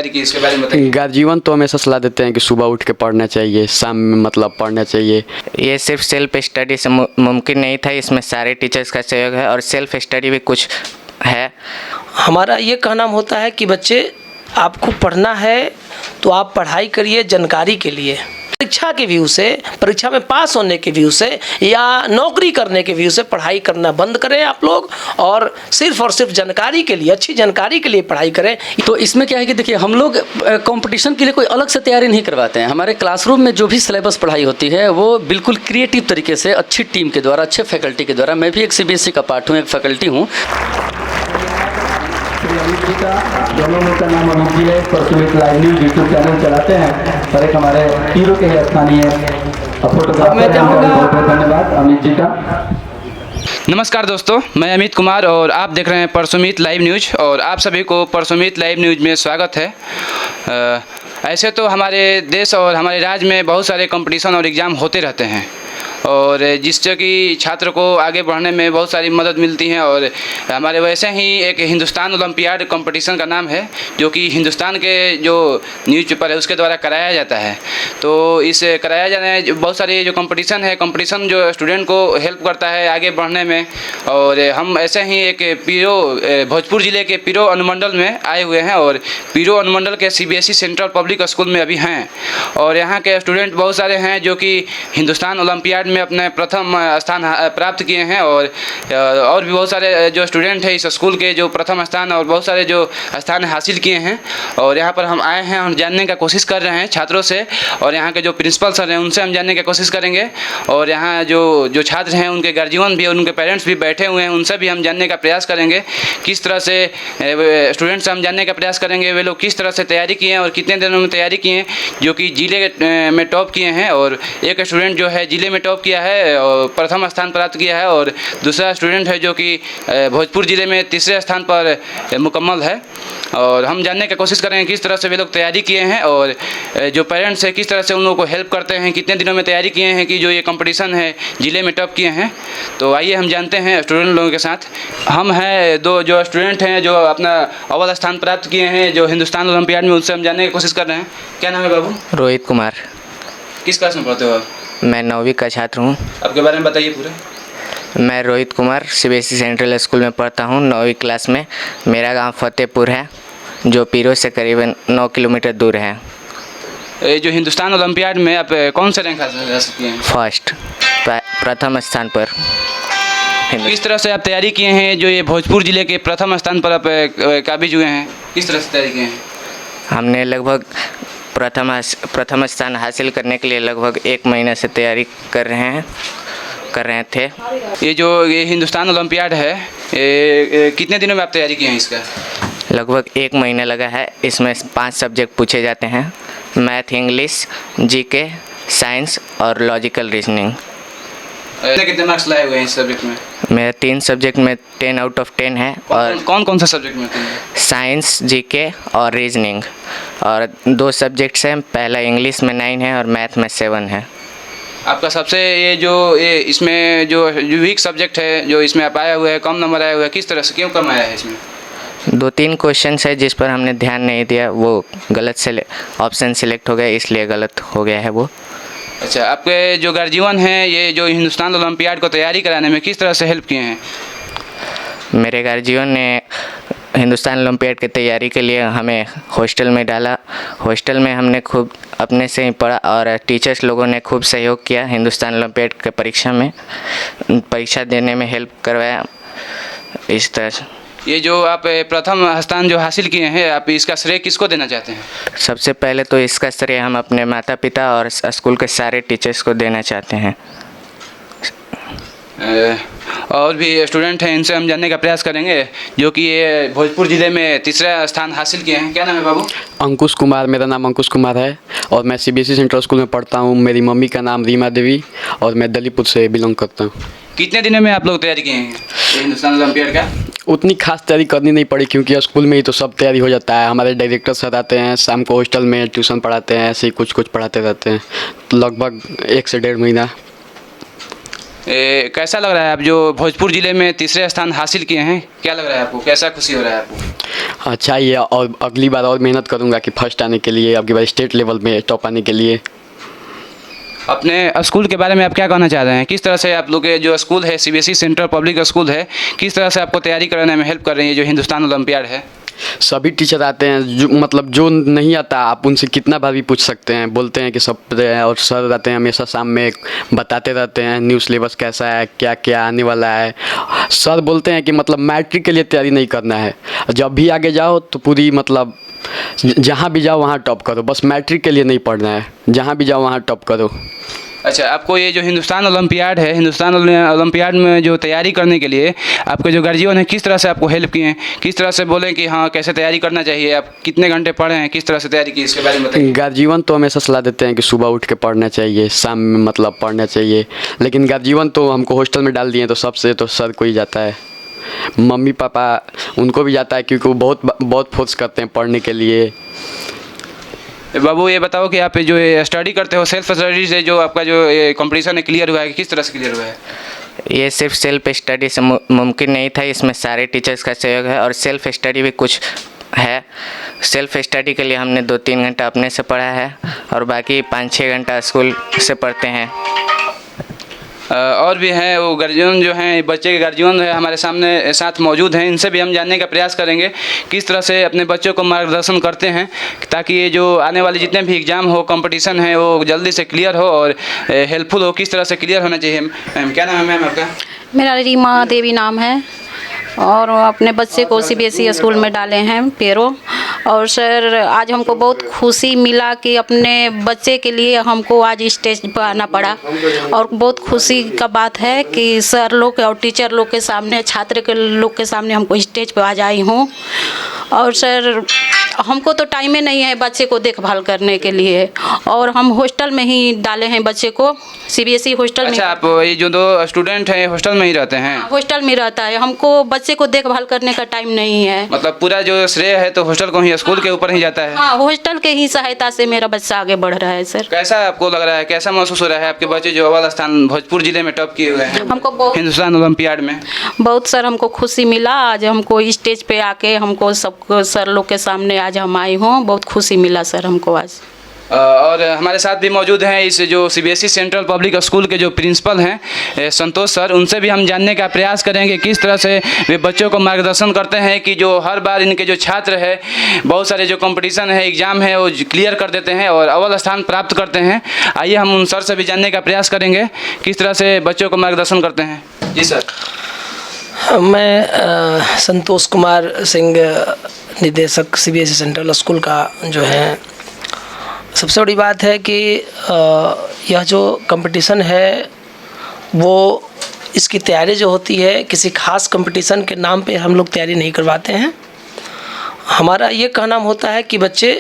तैयारी की, इसके बारे में बताइए। गार्जियन तो हमेशा सलाह देते हैं कि सुबह उठ के पढ़ना चाहिए, शाम में मतलब पढ़ना चाहिए। ये सिर्फ सेल्फ स्टडी से मुमकिन नहीं था, इसमें सारे टीचर्स का सहयोग है और सेल्फ स्टडी भी कुछ है। हमारा ये कहना होता है कि बच्चे आपको पढ़ना है तो आप पढ़ाई करिए जानकारी के लिए, परीक्षा के व्यू से, परीक्षा में पास होने के व्यू से या नौकरी करने के व्यू से पढ़ाई करना बंद करें आप लोग, और सिर्फ जानकारी के लिए, अच्छी जानकारी के लिए पढ़ाई करें। तो इसमें क्या है कि देखिए, हम लोग कंपटीशन के लिए कोई अलग से तैयारी नहीं करवाते हैं। हमारे क्लासरूम में जो भी सिलेबस पढ़ाई होती है वो बिल्कुल क्रिएटिव तरीके से अच्छी टीम के द्वारा, अच्छे फैकल्टी के द्वारा, मैं भी एक CBSE का पार्ट हूँ, एक फैकल्टी हूँ। अमित जी का, दोनों का नाम अमित जी है, परसुमित लाइव न्यूज़ यूट्यूब चैनल चलाते हैं और एक हमारे हीरो के स्थानीय फोटोग्राफर हैं। बहुत बहुत धन्यवाद अमित जी का। नमस्कार दोस्तों, मैं अमित कुमार और आप देख रहे हैं परसुमित लाइव न्यूज़ और आप सभी को परसुमित लाइव न्यूज़ में स्वागत है। ऐसे तो हमारे देश और हमारे राज्य में बहुत सारे कंपटीशन और एग्ज़ाम होते रहते हैं और जिससे कि छात्र को आगे बढ़ने में बहुत सारी मदद मिलती है। और हमारे वैसे ही एक हिंदुस्तान ओलंपियाड कंपटीशन का नाम है, जो कि हिंदुस्तान के जो न्यूज़पेपर है उसके द्वारा कराया जाता है। तो इस कराया जाने बहुत सारी जो कंपटीशन जो स्टूडेंट को हेल्प करता है आगे बढ़ने में। और हम ऐसे ही एक भोजपुर ज़िले के पीरो अनुमंडल में आए हुए हैं और पीरो अनुमंडल के CBSE सेंट्रल पब्लिक स्कूल में अभी हैं और यहाँ के स्टूडेंट बहुत सारे हैं जो कि हिंदुस्तान ओलंपियाड में अपने प्रथम स्थान प्राप्त किए हैं। और भी बहुत सारे जो स्टूडेंट हैं इस स्कूल के जो प्रथम स्थान और बहुत सारे जो स्थान हासिल किए हैं। और यहाँ पर हम आए हैं, हम जानने का कोशिश कर रहे हैं छात्रों से और यहाँ के जो प्रिंसिपल सर हैं उनसे हम जानने की कोशिश करेंगे। और यहाँ जो छात्र हैं उनके गार्जियन भी और उनके पेरेंट्स भी बैठे हुए हैं, उनसे भी हम जानने का प्रयास करेंगे। किस तरह से स्टूडेंट से हम जानने का प्रयास करेंगे वे लोग किस तरह से तैयारी किए हैं और कितने दिनों में तैयारी किए हैं, जो कि जिले में टॉप किए हैं। और एक स्टूडेंट जो है जिले में टॉप किया है और प्रथम स्थान प्राप्त किया है और दूसरा स्टूडेंट है जो कि भोजपुर ज़िले में तीसरे स्थान पर मुकम्मल है। और हम जानने की कोशिश करेंगे किस तरह से वे लोग तैयारी किए हैं और जो पेरेंट्स है किस तरह से उन लोगों को हेल्प करते हैं, कितने दिनों में तैयारी किए हैं कि जो ये कंपटीशन है ज़िले में टॉप किए हैं। तो आइए हम जानते हैं स्टूडेंट लोगों के साथ। हम हैं दो जो स्टूडेंट हैं जो अपना अव्वल स्थान प्राप्त किए हैं जो हिंदुस्तान ओलंपियाड में, उनसे हम जानने की कोशिश कर रहे हैं। क्या नाम है बाबू? रोहित कुमार। किस क्लास में पढ़ते हो आप? मैं 9वीं का छात्र हूँ। आपके बारे में बताइए पूरा। मैं Rohit Kumar CBSE central school में पढ़ता हूँ 9वीं क्लास में। मेरा गांव फतेहपुर है जो पीरो से करीबन 9 किलोमीटर दूर है। ये जो हिंदुस्तान ओलंपियाड में आप कौन सा रैंक हासिल किए हैं? फर्स्ट, प्रथम स्थान पर। किस तरह से आप तैयारी किए हैं जो ये भोजपुर ज़िले के प्रथम स्थान पर आप काबिज हुए हैं, किस तरह से तैयारी किए हैं? हमने लगभग प्रथम स्थान हासिल करने के लिए लगभग 1 महीने से तैयारी कर रहे थे। ये हिंदुस्तान ओलंपियाड है, ये कितने दिनों में आप तैयारी किए हैं इसका? लगभग 1 महीना लगा है। इसमें 5 सब्जेक्ट पूछे जाते हैं, मैथ, इंग्लिश, GK, साइंस और लॉजिकल रीजनिंग। कितने मार्क्स लाए हुए हैं इस सब्जेक्ट में? मेरा 3 सब्जेक्ट में 10 आउट ऑफ 10 है। और कौन सा सब्जेक्ट में? साइंस, GK और रीजनिंग। और 2 सब्जेक्ट्स हैं, पहला इंग्लिश में 9 है और मैथ में 7 है। आपका सबसे ये इसमें जो वीक सब्जेक्ट है जो इसमें आप आया हुआ है, कम नंबर आया हुआ है, किस तरह से, क्यों कम आया है इसमें? 2-3 क्वेश्चन है जिस पर हमने ध्यान नहीं दिया, वो गलत ऑप्शन सिलेक्ट हो गया, इसलिए गलत हो गया है वो। अच्छा, आपके जो गार्जियन हैं ये जो हिंदुस्तान ओलंपियाड को तैयारी कराने में किस तरह से हेल्प किए हैं? मेरे गार्जियन ने हिंदुस्तान ओलंपियाड की तैयारी के लिए हमें हॉस्टल में डाला। हॉस्टल में हमने खूब अपने से ही पढ़ा और टीचर्स लोगों ने खूब सहयोग किया। हिंदुस्तान ओलंपियाड के परीक्षा देने में हेल्प करवाया। इस तरह से ये जो आप प्रथम स्थान जो हासिल किए हैं, आप इसका श्रेय किसको देना चाहते हैं? सबसे पहले तो इसका श्रेय हम अपने माता पिता और स्कूल के सारे टीचर्स को देना चाहते हैं। और भी स्टूडेंट हैं, इनसे हम जानने का प्रयास करेंगे जो कि ये भोजपुर ज़िले में तीसरा स्थान हासिल किए हैं। क्या नाम है बाबू? अंकुश कुमार, मेरा नाम अंकुश कुमार है और मैं CBSE सेंट्रल स्कूल में पढ़ता हूँ। मेरी मम्मी का नाम रीमा देवी और मैं दलीपुर से बिलोंग करता हूँ। कितने दिनों में आप लोग तैयारी किए हैं हिंदुस्तान ओलंपियाड का? उतनी खास तैयारी करनी नहीं पड़ी क्योंकि स्कूल में ही तो सब तैयारी हो जाता है। हमारे डायरेक्टर सर आते हैं, शाम को हॉस्टल में ट्यूशन पढ़ाते हैं, ऐसे ही कुछ पढ़ाते रहते हैं। तो लगभग 1 से 1.5 महीना। कैसा लग रहा है आप जो भोजपुर ज़िले में तीसरे स्थान हासिल किए हैं, क्या लग रहा है आपको, कैसा खुशी हो रहा है आपको? अच्छा ही है और अगली बार और मेहनत करूँगा कि फर्स्ट आने के लिए, अगली बार स्टेट लेवल में टॉप आने के लिए। अपने स्कूल के बारे में आप क्या कहना चाह रहे हैं? किस तरह से आप लोग के जो स्कूल है सीबीएसई सेंट्रल पब्लिक स्कूल है, किस तरह से आपको तैयारी कराने में हेल्प कर रही है जो हिंदुस्तान ओलंपियाड है? सभी टीचर आते हैं जो मतलब जो नहीं आता आप उनसे कितना बार भी पूछ सकते हैं, बोलते हैं कि सब पता है, और सर रहते हैं हमेशा शाम में बताते रहते हैं न्यू सिलेबस कैसा है, क्या क्या आने वाला है। सर बोलते हैं कि मतलब मैट्रिक के लिए तैयारी नहीं करना है, जब भी आगे जाओ तो पूरी मतलब जहाँ भी जाओ वहाँ टॉप करो, बस मैट्रिक के लिए नहीं पढ़ना है, जहाँ भी जाओ वहाँ टॉप करो। अच्छा, आपको ये जो हिंदुस्तान ओलंपियाड है, हिंदुस्तान ओलंपियाड में जो तैयारी करने के लिए आपके जो गार्जियन है किस तरह से आपको हेल्प किए हैं, किस तरह से बोले कि हाँ कैसे तैयारी करना चाहिए, आप कितने घंटे पढ़े हैं, किस तरह से तैयारी की, इसके बारे में बताइए। गार्जियन तो हमेशा सलाह देते हैं कि सुबह उठ के पढ़ना चाहिए, शाम में मतलब पढ़ना चाहिए, लेकिन गार्जियन तो हमको हॉस्टल में डाल दिए तो सबसे तो सर को ही जाता है, मम्मी पापा उनको भी जाता है क्योंकि वो बहुत फोर्स करते हैं पढ़ने के लिए। बाबू ये बताओ कि आप जो स्टडी करते हो सेल्फ स्टडी से जो आपका जो कंपटीशन है क्लियर हुआ है, किस तरह से क्लियर हुआ है? ये सिर्फ सेल्फ स्टडी से मुमकिन नहीं था, इसमें सारे टीचर्स का सहयोग है और सेल्फ स्टडी भी कुछ है। सेल्फ स्टडी के लिए हमने 2-3 घंटा अपने से पढ़ा है और बाकी 5-6 घंटा स्कूल से पढ़ते हैं। और भी हैं वो गार्जियन जो हैं, बच्चे के गार्जियन है हमारे सामने साथ मौजूद हैं, इनसे भी हम जानने का प्रयास करेंगे किस तरह से अपने बच्चों को मार्गदर्शन करते हैं ताकि ये जो आने वाले जितने भी एग्ज़ाम हो, कंपटीशन है, वो जल्दी से क्लियर हो और हेल्पफुल हो, किस तरह से क्लियर होना चाहिए। मैम क्या नाम है मैम आपका? मेरा रीमा देवी नाम है और अपने बच्चे को सीबीएसई स्कूल में डाले हैं पेरो। और सर आज हमको बहुत खुशी मिला कि अपने बच्चे के लिए हमको आज स्टेज पर आना पड़ा और बहुत खुशी का बात है कि सर लोग और टीचर लोग के सामने, छात्र के लोग के सामने हमको स्टेज पर आज आई हूँ। और सर हमको तो टाइम ही नहीं है बच्चे को देखभाल करने के लिए और हम हॉस्टल में ही डाले हैं बच्चे को, सीबीएसई हॉस्टल में। अच्छा, आप ये जो 2 स्टूडेंट हैं हॉस्टल में ही रहते हैं? हॉस्टल में रहता है, हमको बच्चे को देखभाल करने का टाइम नहीं है। मतलब पूरा जो श्रेय है तो हॉस्टल को ही, स्कूल के ऊपर ही जाता है? हाँ, हॉस्टल के ही सहायता से मेरा बच्चा आगे बढ़ रहा है सर। कैसा आपको लग रहा है, कैसा महसूस हो रहा है आपके बच्चे जो अव्वल स्थान भोजपुर जिले में टॉप किए हुए हैं हमको बहुत हिंदुस्तान ओलंपियाड में? बहुत सर हमको खुशी मिला आज, हमको स्टेज पे आके हमको सबको सर लोग के सामने आज हम आई हूँ, बहुत खुशी मिला सर हमको आज। और हमारे साथ भी मौजूद हैं इस जो सीबीएसई सेंट्रल पब्लिक स्कूल के जो प्रिंसिपल हैं संतोष सर, उनसे भी हम जानने का प्रयास करेंगे किस तरह से वे बच्चों को मार्गदर्शन करते हैं कि जो हर बार इनके जो छात्र है बहुत सारे जो कंपटीशन है, एग्ज़ाम है, वो क्लियर कर देते हैं और अव्वल स्थान प्राप्त करते हैं। आइए हम उन सर से भी जानने का प्रयास करेंगे किस तरह से बच्चों को मार्गदर्शन करते हैं। जी सर। मैं संतोष कुमार सिंह, निदेशक सीबीएसई सेंट्रल स्कूल का जो है, सबसे बड़ी बात है कि यह जो कंपटीशन है वो इसकी तैयारी जो होती है किसी खास कंपटीशन के नाम पे हम लोग तैयारी नहीं करवाते हैं। हमारा ये कहना होता है कि बच्चे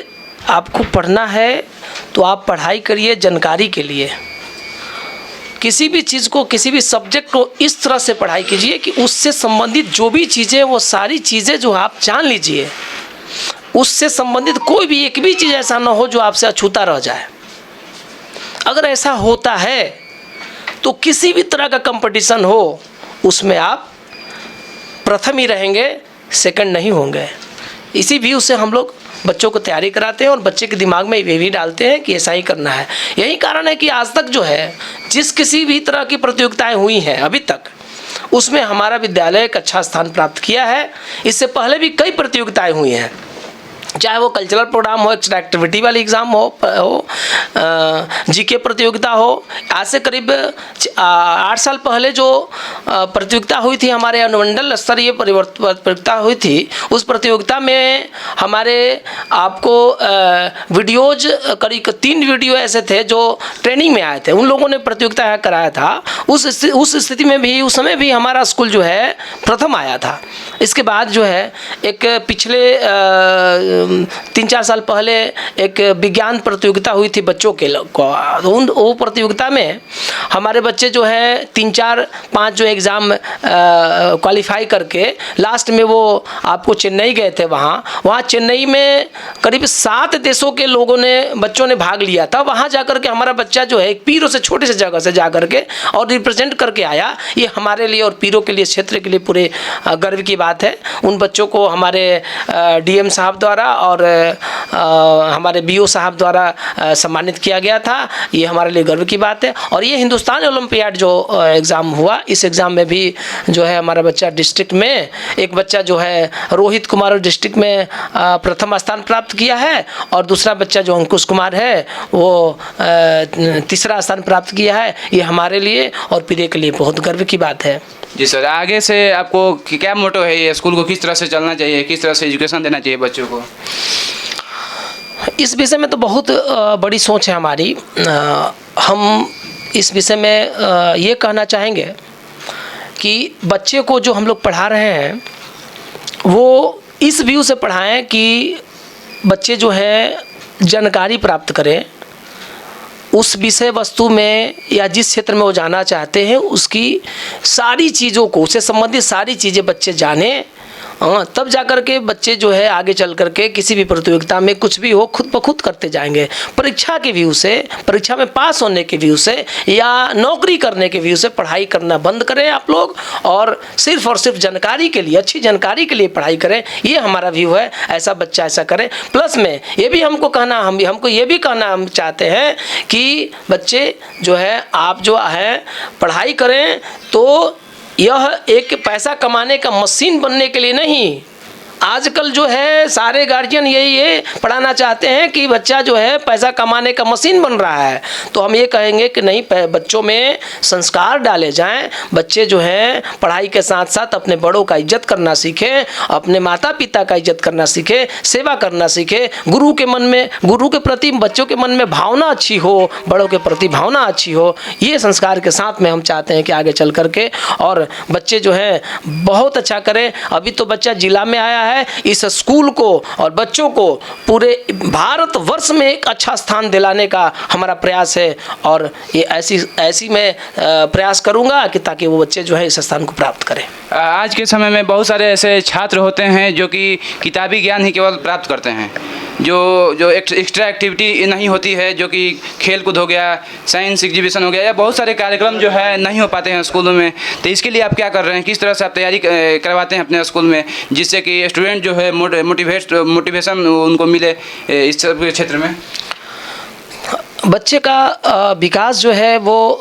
आपको पढ़ना है तो आप पढ़ाई करिए जानकारी के लिए, किसी भी चीज़ को, किसी भी सब्जेक्ट को इस तरह से पढ़ाई कीजिए कि उससे संबंधित जो भी चीज़ें, वो सारी चीज़ें जो आप जान लीजिए, उससे संबंधित कोई भी एक भी चीज़ ऐसा ना हो जो आपसे अछूता रह जाए। अगर ऐसा होता है तो किसी भी तरह का कंपटीशन हो उसमें आप प्रथम ही रहेंगे, सेकंड नहीं होंगे। इसी व्यू से हम लोग बच्चों को तैयारी कराते हैं और बच्चे के दिमाग में ये भी डालते हैं कि ऐसा ही करना है। यही कारण है कि आज तक जो है जिस किसी भी तरह की प्रतियोगिताएं हुई हैं अभी तक, उसमें हमारा विद्यालय एक अच्छा स्थान प्राप्त किया है। इससे पहले भी कई प्रतियोगिताएं हुई हैं, चाहे वो कल्चरल प्रोग्राम हो, एक्स्ट्रा एक्टिविटी वाली एग्ज़ाम हो, जीके प्रतियोगिता हो। आज से करीब 8 साल पहले जो प्रतियोगिता हुई थी, हमारे अनुमंडल स्तरीय प्रतियोगिता हुई थी, उस प्रतियोगिता में हमारे आपको वीडियोज, करीब 3 वीडियो ऐसे थे जो ट्रेनिंग में आए थे, उन लोगों ने प्रतियोगिता कराया था। उस स्थिति में भी, उस समय भी हमारा स्कूल जो है प्रथम आया था। इसके बाद जो है एक पिछले 3-4 साल पहले एक विज्ञान प्रतियोगिता हुई थी बच्चों के वो प्रतियोगिता में हमारे बच्चे जो है 3-4-5 जो एग्ज़ाम क्वालिफाई करके लास्ट में वो आपको चेन्नई गए थे। वहाँ चेन्नई में करीब 7 देशों के बच्चों ने भाग लिया था। वहाँ जाकर के हमारा बच्चा जो है एक पीरो से छोटे से जगह से जा करके और रिप्रेजेंट करके आया। ये हमारे लिए और पीरो के लिए, क्षेत्र के लिए पूरे गर्व की बात है। उन बच्चों को हमारे डीएम साहब द्वारा और हमारे बीओ साहब द्वारा सम्मानित किया गया था। ये हमारे लिए गर्व की बात है। और ये हिंदुस्तान ओलंपियाड जो एग्ज़ाम हुआ, इस एग्ज़ाम में भी जो है हमारा बच्चा डिस्ट्रिक्ट में, एक बच्चा जो है रोहित कुमार डिस्ट्रिक्ट में प्रथम स्थान प्राप्त किया है और दूसरा बच्चा जो अंकुश कुमार है वो तीसरा स्थान प्राप्त किया है। ये हमारे लिए और पीरे के लिए बहुत गर्व की बात है। जी सर, आगे से आपको क्या मोटो है, ये स्कूल को किस तरह से चलना चाहिए, किस तरह से एजुकेशन देना चाहिए बच्चों को? इस विषय में तो बहुत बड़ी सोच है हमारी। हम इस विषय में ये कहना चाहेंगे कि बच्चे को जो हम लोग पढ़ा रहे हैं वो इस व्यू से पढ़ाएं कि बच्चे जो है जानकारी प्राप्त करें उस विषय वस्तु में या जिस क्षेत्र में वो जाना चाहते हैं, उसकी सारी चीज़ों को, उससे संबंधित सारी चीज़ें बच्चे जानें। तब जाकर के बच्चे जो है आगे चल करके किसी भी प्रतियोगिता में कुछ भी हो खुद ब खुद करते जाएंगे। परीक्षा के व्यू से, परीक्षा में पास होने के व्यू से या नौकरी करने के व्यू से पढ़ाई करना बंद करें आप लोग और सिर्फ जानकारी के लिए, अच्छी जानकारी के लिए पढ़ाई करें। ये हमारा व्यू है। ऐसा बच्चा ऐसा करें। प्लस में ये भी हमको ये भी कहना हम चाहते हैं कि बच्चे जो है आप जो है पढ़ाई करें तो यह एक पैसा कमाने का मशीन बनने के लिए नहीं। आजकल जो है सारे गार्जियन यही पढ़ाना चाहते हैं कि बच्चा जो है पैसा कमाने का मशीन बन रहा है। तो हम ये कहेंगे कि नहीं, बच्चों में संस्कार डाले जाएं। बच्चे जो हैं पढ़ाई के साथ साथ अपने बड़ों का इज्जत करना सीखें, अपने माता पिता का इज्जत करना सीखें, सेवा करना सीखें। गुरु के प्रति बच्चों के मन में भावना अच्छी हो, बड़ों के प्रति भावना अच्छी हो। ये संस्कार के साथ में हम चाहते हैं कि आगे चल करके और बच्चे जो है बहुत अच्छा करें। अभी तो बच्चा जिला में आया है, इस स्कूल को और बच्चों को पूरे भारत वर्ष में एक अच्छा स्थान दिलाने का हमारा प्रयास है और ये ऐसी मैं प्रयास करूंगा कि ताकि वो बच्चे जो है इस स्थान को प्राप्त करें। आज के समय में बहुत सारे ऐसे छात्र होते हैं जो कि किताबी ज्ञान ही केवल प्राप्त करते हैं, जो एक्स्ट्रा एक्टिविटी नहीं होती है, जो कि खेल कूद हो गया, साइंस एग्जीबिशन हो गया, या बहुत सारे कार्यक्रम जो है नहीं हो पाते हैं स्कूलों में। तो इसके लिए आप क्या कर रहे हैं, किस तरह से आप तैयारी करवाते हैं अपने स्कूल में, जिससे कि स्टूडेंट जो है मोटिवेशन उनको मिले इस सब क्षेत्र में? बच्चे का विकास जो है वो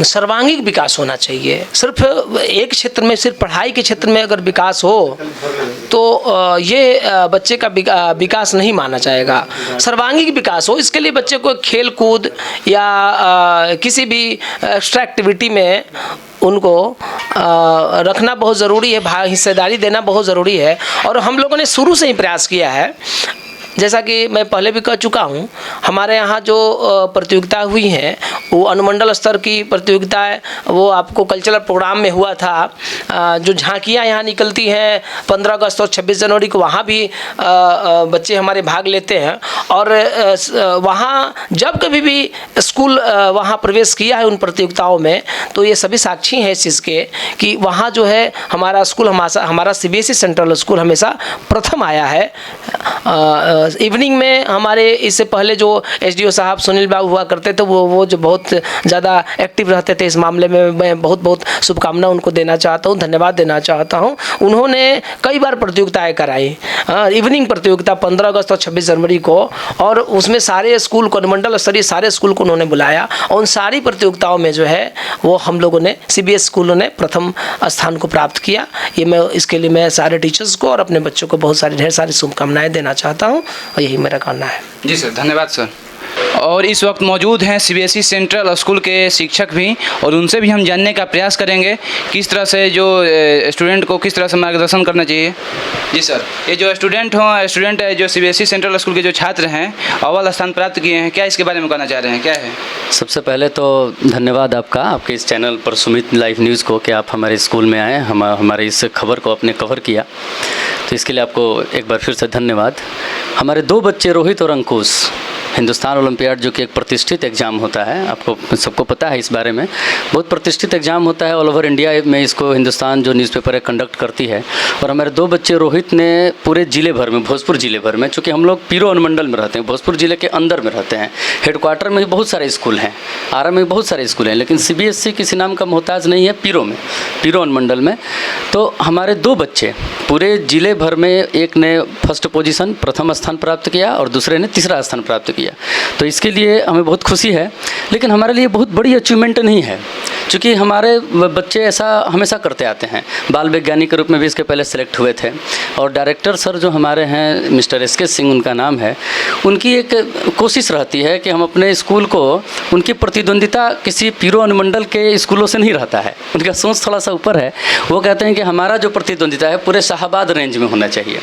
सर्वांगीण विकास होना चाहिए। सिर्फ एक क्षेत्र में, सिर्फ पढ़ाई के क्षेत्र में अगर विकास हो तो ये बच्चे का विकास नहीं माना जाएगा। सर्वांगीण विकास हो, इसके लिए बच्चे को खेल कूद या किसी भी एक्स्ट्रा एक्टिविटी में उनको रखना बहुत ज़रूरी है, हिस्सेदारी देना बहुत ज़रूरी है। और हम लोगों ने शुरू से ही प्रयास किया है, जैसा कि मैं पहले भी कह चुका हूँ, हमारे यहाँ जो प्रतियोगिता हुई हैं वो अनुमंडल स्तर की प्रतियोगिता है। वो आपको कल्चरल प्रोग्राम में हुआ था। जो झांकियाँ यहाँ निकलती हैं 15 अगस्त और 26 जनवरी को, वहाँ भी बच्चे हमारे भाग लेते हैं। और वहाँ जब कभी भी स्कूल वहाँ प्रवेश किया है उन प्रतियोगिताओं में, तो ये सभी साक्षी हैं इस चीज़ के कि वहाँ जो है हमारा स्कूल, हमारा CBSE सेंट्रल स्कूल हमेशा प्रथम आया है। इवनिंग में हमारे इससे पहले जो SDO साहब सुनील बाबू हुआ करते थे, वो जो बहुत ज़्यादा एक्टिव रहते थे इस मामले में, मैं बहुत शुभकामना उनको देना चाहता हूँ, धन्यवाद देना चाहता हूँ। उन्होंने कई बार प्रतियोगिताएं कराई, इवनिंग प्रतियोगिता 15 अगस्त और 26 जनवरी को, और उसमें सारे स्कूल को, मंडल स्तरीय सारे स्कूल को उन्होंने बुलाया। और उन सारी प्रतियोगिताओं में जो है वो हम लोगों ने, CBSE स्कूलों ने प्रथम स्थान को प्राप्त किया। इसके लिए मैं सारे टीचर्स को और अपने बच्चों को ढेर सारी शुभकामनाएं देना चाहता हूँ और यही मेरा कहना है। जी सर, धन्यवाद सर। और इस वक्त मौजूद हैं सीबीएसई सेंट्रल स्कूल के शिक्षक भी, और उनसे भी हम जानने का प्रयास करेंगे किस तरह से जो स्टूडेंट को किस तरह से मार्गदर्शन करना चाहिए। जी सर, ये जो स्टूडेंट जो सीबीएसई सेंट्रल स्कूल के जो छात्र हैं अव्वल स्थान प्राप्त किए हैं, क्या इसके बारे में कहना चाह रहे हैं, क्या है? सबसे पहले तो धन्यवाद आपका, आपके इस चैनल पर सुमित लाइव न्यूज़ को कि आप हमारे स्कूल में आए, हमारे इस खबर को आपने कवर किया, तो इसके लिए आपको एक बार फिर से धन्यवाद। हमारे 2 बच्चे रोहित और अंकुश हिंदुस्तान ओलंपियाड जो कि एक प्रतिष्ठित एग्ज़ाम होता है, आपको सबको पता है इस बारे में, बहुत प्रतिष्ठित एग्ज़ाम होता है ऑल ओवर इंडिया में, इसको हिंदुस्तान जो न्यूज़पेपर है कंडक्ट करती है। और हमारे 2 बच्चे रोहित ने पूरे ज़िले भर में, भोजपुर ज़िले भर में, चूँकि हम लोग पीरो अनुमंडल में रहते हैं, भोजपुर ज़िले के अंदर में रहते हैं, हेडक्वार्टर में भी बहुत सारे स्कूल हैं, आरा में भी बहुत सारे स्कूल हैं, लेकिन सीबीएसई किसी नाम का मोहताज नहीं है पीरो में, पीरो अनुमंडल में। तो हमारे 2 बच्चे पूरे ज़िले भर में, एक ने फर्स्ट पोजीशन प्रथम स्थान प्राप्त किया और दूसरे ने तीसरा स्थान प्राप्त किया, तो इसके लिए हमें बहुत खुशी है। लेकिन हमारे लिए बहुत बड़ी अचीवमेंट नहीं है, क्योंकि हमारे बच्चे ऐसा हमेशा करते आते हैं, बाल वैज्ञानिक के रूप में भी इसके पहले सेलेक्ट हुए थे, और डायरेक्टर सर जो हमारे हैं मिस्टर एस.के. सिंह उनका नाम है, उनकी एक कोशिश रहती है कि हम अपने स्कूल को, उनकी प्रतिद्वंदिता किसी पीरो अनुमंडल के स्कूलों से नहीं रहता है, उनका सोच थोड़ा सा ऊपर है। वो कहते हैं कि हमारा जो प्रतिद्वंदिता है पूरे शाहबाद रेंज में होना चाहिए,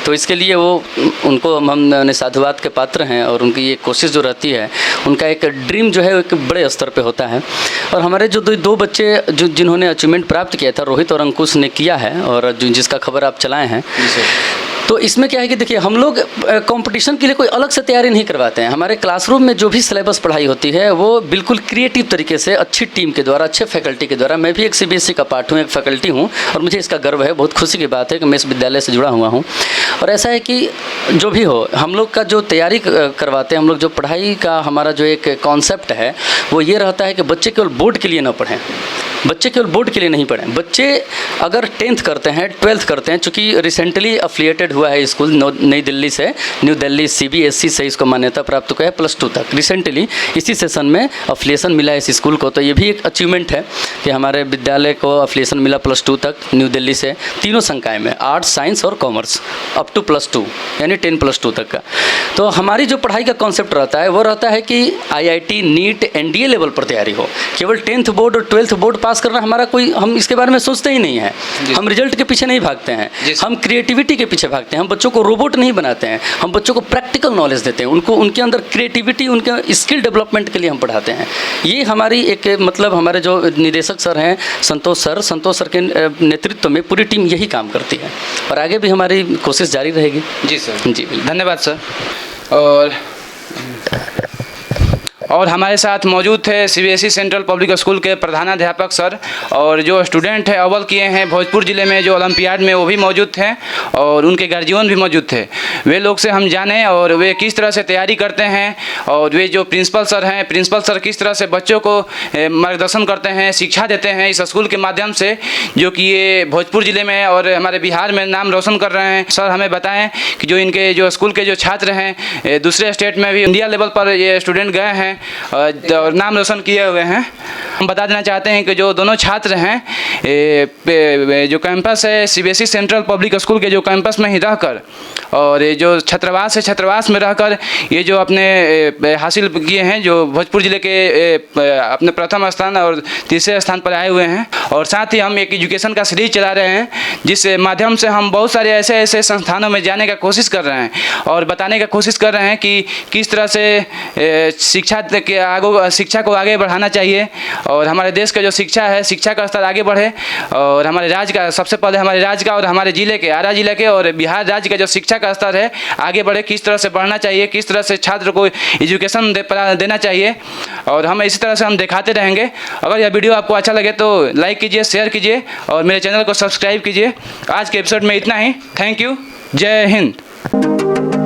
तो इसके लिए वो उनको हम साधुवाद के पात्र हैं, और उनकी ये कोशिश जो रहती है, उनका एक ड्रीम जो है एक बड़े स्तर पे होता है। और हमारे जो 2 बच्चे जिन्होंने अचीवमेंट प्राप्त किया था, रोहित और अंकुश ने किया है, और जिसका खबर आप चलाए हैं, तो इसमें क्या है कि देखिए, हम लोग कंपटीशन के लिए कोई अलग से तैयारी नहीं करवाते हैं। हमारे क्लासरूम में जो भी सिलेबस पढ़ाई होती है वो बिल्कुल क्रिएटिव तरीके से अच्छी टीम के द्वारा, अच्छे फैकल्टी के द्वारा, मैं भी एक सीबीएसई का पार्ट हूँ, एक फैकल्टी हूँ, और मुझे इसका गर्व है, बहुत खुशी की बात है कि मैं इस विद्यालय से जुड़ा हुआ हूँ। और ऐसा है कि जो भी हो, हम लोग का जो तैयारी करवाते हैं, हम लोग जो पढ़ाई का हमारा जो एक कॉन्सेप्ट है वो ये रहता है कि बच्चे केवल बोर्ड के लिए ना पढ़ें, बच्चे केवल बोर्ड के लिए नहीं पढ़ें। बच्चे अगर 10th करते हैं, 12th करते हैं, चूँकि रिसेंटली अफिलिएटेड हुआ है स्कूल नई दिल्ली से, न्यू दिल्ली सीबीएसई से इसको मान्यता प्राप्त हुआ है +2 तक, रिसेंटली इसी सेशन में अफिलिएशन मिला है इस स्कूल को, तो ये भी एक अचीवमेंट है कि हमारे विद्यालय को अफिलिएशन मिला +2 तक न्यू दिल्ली से, तीनों संकाय में, आर्ट्स, साइंस और कॉमर्स, अप टू +2 यानी 10+2 तक का। तो हमारी जो पढ़ाई का कॉन्सेप्ट रहता है वो रहता है कि IIT, नीट, NDA लेवल पर तैयारी हो, केवल 10th बोर्ड और 12th बोर्ड पास करना हमारा कोई, हम इसके बारे में सोचते ही नहीं है, हम रिजल्ट के पीछे नहीं भागते हैं, हम क्रिएटिविटी के पीछे भागते हैं, हम बच्चों को रोबोट नहीं बनाते हैं, हम बच्चों को प्रैक्टिकल नॉलेज देते हैं, उनको उनके अंदर क्रिएटिविटी, उनके स्किल डेवलपमेंट के लिए हम पढ़ाते हैं। ये हमारी एक मतलब हमारे जो निदेशक सर हैं संतोष सर के नेतृत्व में पूरी टीम यही काम करती है, और आगे भी हमारी कोशिश जारी रहेगी। जी सर, जी धन्यवाद सर। और हमारे साथ मौजूद थे सीबीएसई सेंट्रल पब्लिक स्कूल के प्रधानाध्यापक सर, और जो स्टूडेंट है अव्वल किए हैं भोजपुर ज़िले में जो ओलंपियाड में, वो भी मौजूद थे, और उनके गार्जियन भी मौजूद थे। वे लोग से हम जाने और वे किस तरह से तैयारी करते हैं, और वे जो प्रिंसिपल सर हैं, प्रिंसिपल सर किस तरह से बच्चों को मार्गदर्शन करते हैं, शिक्षा देते हैं इस स्कूल के माध्यम से, जो कि ये भोजपुर ज़िले में और हमारे बिहार में नाम रोशन कर रहे हैं। सर हमें बताएँ कि जो इनके जो स्कूल के जो छात्र हैं दूसरे स्टेट में भी, इंडिया लेवल पर ये स्टूडेंट गए हैं और नाम रोशन किए हुए हैं। हम बता देना चाहते हैं कि जो दोनों छात्र हैं जो कैंपस है सीबीएसई सेंट्रल पब्लिक स्कूल के जो कैंपस में ही रहकर, और ये जो छात्रावास है, छात्रावास में रहकर ये जो अपने हासिल किए हैं, जो भोजपुर ज़िले के अपने प्रथम स्थान और तीसरे स्थान पर आए हुए हैं। और साथ ही हम एक एजुकेशन का सीरीज चला रहे हैं, जिस माध्यम से हम बहुत सारे ऐसे संस्थानों में जाने का कोशिश कर रहे हैं और बताने का कोशिश कर रहे हैं कि किस तरह से शिक्षा को आगे बढ़ाना चाहिए, और हमारे देश का जो शिक्षा है, शिक्षा का स्तर आगे बढ़े, और हमारे राज्य का, सबसे पहले हमारे राज्य का और हमारे ज़िले के, आरा ज़िले के और बिहार राज्य का जो शिक्षा का स्तर है आगे बढ़े, किस तरह से बढ़ना चाहिए, किस तरह से छात्र को एजुकेशन देना चाहिए, और हम इसी तरह से हम दिखाते रहेंगे। अगर यह वीडियो आपको अच्छा लगे तो लाइक कीजिए, शेयर कीजिए और मेरे चैनल को सब्सक्राइब कीजिए। आज के एपिसोड में इतना ही। Thank you. जय हिंद।